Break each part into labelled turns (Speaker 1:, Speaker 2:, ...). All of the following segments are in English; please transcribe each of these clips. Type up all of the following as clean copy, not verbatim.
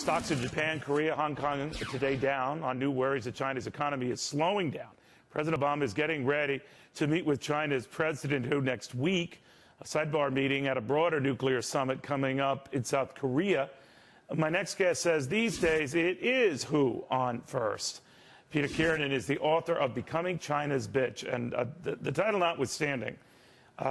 Speaker 1: stocks in Japan, Korea, Hong Kong today down on new worries that China's economy is slowing down. President Obama is getting ready to meet with China's President Hu next week, a sidebar meeting at a broader nuclear summit coming up in South Korea. My next guest says these days it is Hu on first. Peter Kiernan is the author of Becoming China's Bitch, and the title notwithstanding, and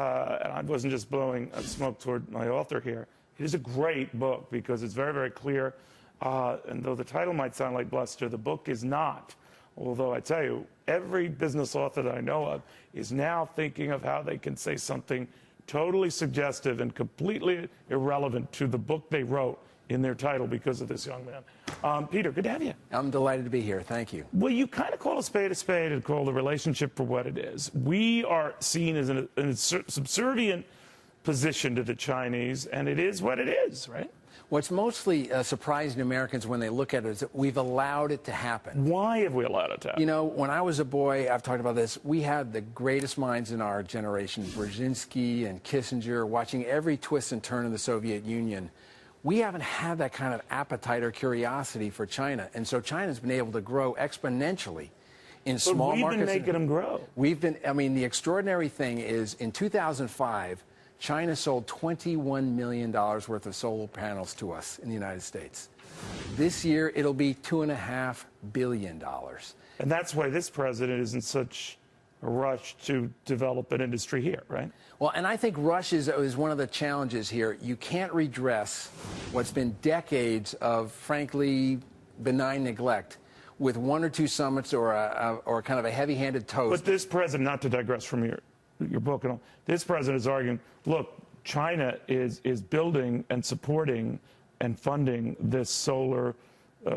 Speaker 1: I wasn't just blowing smoke toward my author here. It is a great book because it's very, very clear. And though the title might sound like bluster, the book is not. Although I tell you, every business author that I know of is now thinking of how they can say something totally suggestive and completely irrelevant to the book they wrote in their title because of this young man. Peter, good to have you.
Speaker 2: I'm delighted to be here. Thank you.
Speaker 1: Well, you kind of call a spade and call the relationship for what it is. We are seen as in a subservient position to the Chinese, and it is what it is, right?
Speaker 2: What's mostly surprising to Americans when they look at it is that we've allowed it to happen.
Speaker 1: Why have we allowed it to happen?
Speaker 2: You know, when I was a boy, I've talked about this, we had the greatest minds in our generation, Brzezinski and Kissinger, watching every twist and turn in the Soviet Union. We haven't had that kind of appetite or curiosity for China, and so China's been able to grow exponentially in small markets.
Speaker 1: We've been making them grow.
Speaker 2: I mean, the extraordinary thing is, in 2005, China sold $21 million worth of solar panels to us in the United States. This year, it'll be $2.5 billion.
Speaker 1: And that's why this president is in such a rush to develop an industry here, right?
Speaker 2: Well, and I think rush is one of the challenges here. You can't redress what's been decades of, frankly, benign neglect with one or two summits or kind of a heavy-handed toast.
Speaker 1: But this president, not to digress from your book and all, this president is arguing, look, China is building and supporting and funding this solar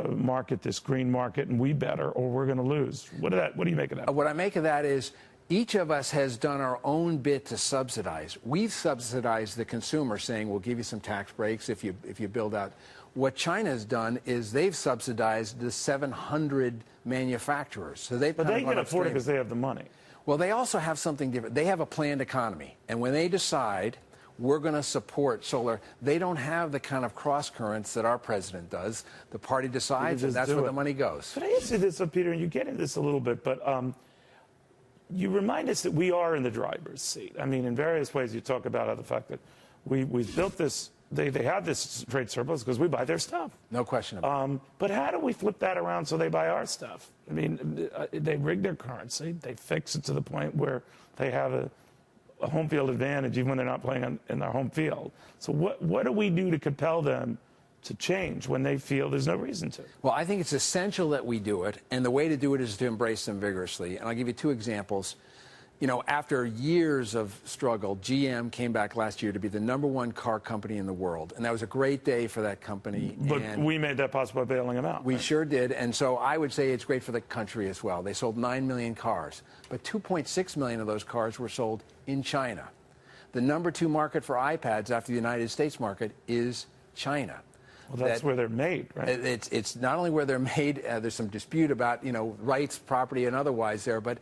Speaker 1: market, this green market, and we better or we're going to lose. What do you make of that?
Speaker 2: What I make of that is each of us has done our own bit to subsidize. We've subsidized the consumer, saying we'll give you some tax breaks if you build out. What China has done is they've subsidized the 700 manufacturers. So
Speaker 1: but they can afford it because they have the money.
Speaker 2: Well, they also have something different. They have a planned economy. And when they decide we're going to support solar, they don't have the kind of cross currents that our president does. The party decides, and that's where the money goes.
Speaker 1: But I ask you this, Peter, and you get into this a little bit, but you remind us that we are in the driver's seat. I mean, in various ways, you talk about the fact that we've built this. They have this trade surplus because we buy their stuff.
Speaker 2: No question about it.
Speaker 1: But how do we flip that around so they buy our stuff? I mean, they rig their currency. They fix it to the point where they have a home field advantage even when they're not playing in their home field. So what do we do to compel them to change when they feel there's no reason to?
Speaker 2: Well, I think it's essential that we do it, and the way to do it is to embrace them vigorously. And I'll give you two examples. You know, after years of struggle, GM came back last year to be the #1 car company in the world. And that was a great day for that company.
Speaker 1: But we made that possible by bailing them out.
Speaker 2: We sure did. And so I would say it's great for the country as well. They sold 9 million cars. But 2.6 million of those cars were sold in China. The #2 market for iPads after the United States market is China.
Speaker 1: Well, that's where they're made, right?
Speaker 2: It's not only where they're made. There's some dispute about, rights, property, and otherwise there. But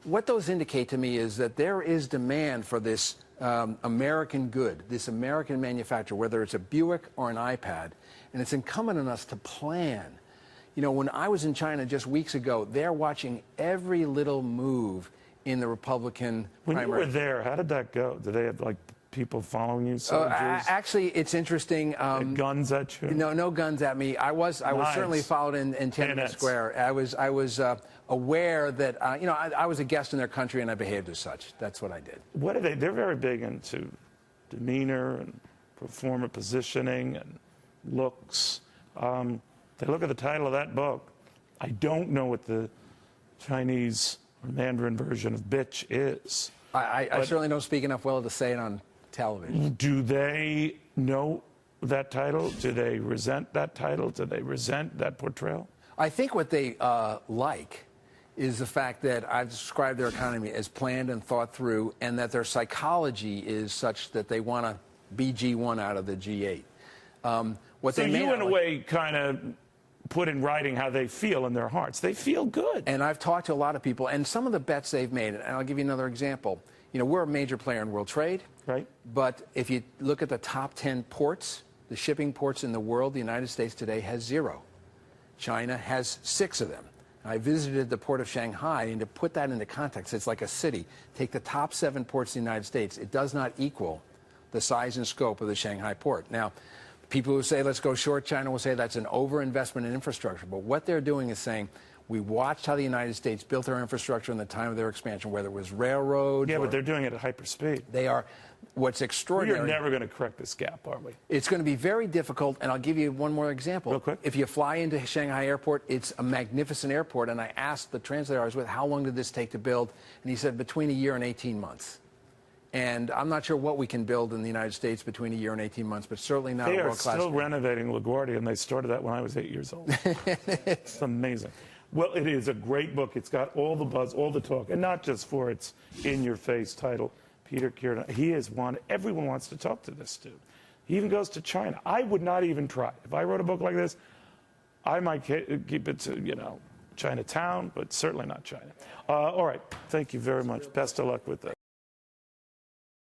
Speaker 2: what those indicate to me is that there is demand for this American good, this American manufacturer, whether it's a Buick or an iPad. And it's incumbent on us to plan. You know, when I was in China just weeks ago, they're watching every little move in the Republican primary.
Speaker 1: When you were there, how did that go? Did they have, people following you, soldiers?
Speaker 2: Actually, it's interesting.
Speaker 1: Guns at you?
Speaker 2: No guns at me. I was certainly followed in Tiananmen Square. I was aware that I was a guest in their country and I behaved as such. That's what I did.
Speaker 1: What are they? They're very big into demeanor and performer positioning and looks. They look at the title of that book. I don't know what the Chinese or Mandarin version of bitch is.
Speaker 2: I certainly don't speak enough well to say it on television.
Speaker 1: Do they know that title? Do they resent that title? Do they resent that portrayal?
Speaker 2: I think what they like is the fact that I've described their economy as planned and thought through, and that their psychology is such that they want to be G1 out of the G8.
Speaker 1: So you, in a way, kind of put in writing how they feel in their hearts. They feel good.
Speaker 2: And I've talked to a lot of people, and some of the bets they've made, and I'll give you another example. You know, we're a major player in world trade.
Speaker 1: Right.
Speaker 2: But if you look at the top 10 ports the shipping ports in the world, the United States today has 0. China has 6 of them. I visited the port of Shanghai, and to put that into context, it's like a city. Take the top 7 ports in the United States. It does not equal the size and scope of the Shanghai port. Now, people who say, let's go short China will say that's an overinvestment in infrastructure. But what they're doing is saying, we watched how the United States built their infrastructure in the time of their expansion, whether it was railroads.
Speaker 1: Yeah, but they're doing it at hyperspeed.
Speaker 2: They are. What's extraordinary.
Speaker 1: We're never going to correct this gap, are we?
Speaker 2: It's going to be very difficult, and I'll give you one more example.
Speaker 1: Real quick.
Speaker 2: If you fly into Shanghai Airport, it's a magnificent airport, and I asked the translator I was with, how long did this take to build? And he said between a year and 18 months. And I'm not sure what we can build in the United States between a year and 18 months, but certainly not a world-class.
Speaker 1: They are still renovating LaGuardia, and they started that when I was 8 years old. It's amazing. Well, it is a great book. It's got all the buzz, all the talk, and not just for its in-your-face title. Peter Kiernan, he is one everyone wants to talk to this dude. He even goes to China. I would not even try. If I wrote a book like this, I might keep it to, Chinatown, but certainly not China. All right. Thank you very much. Best of luck with that.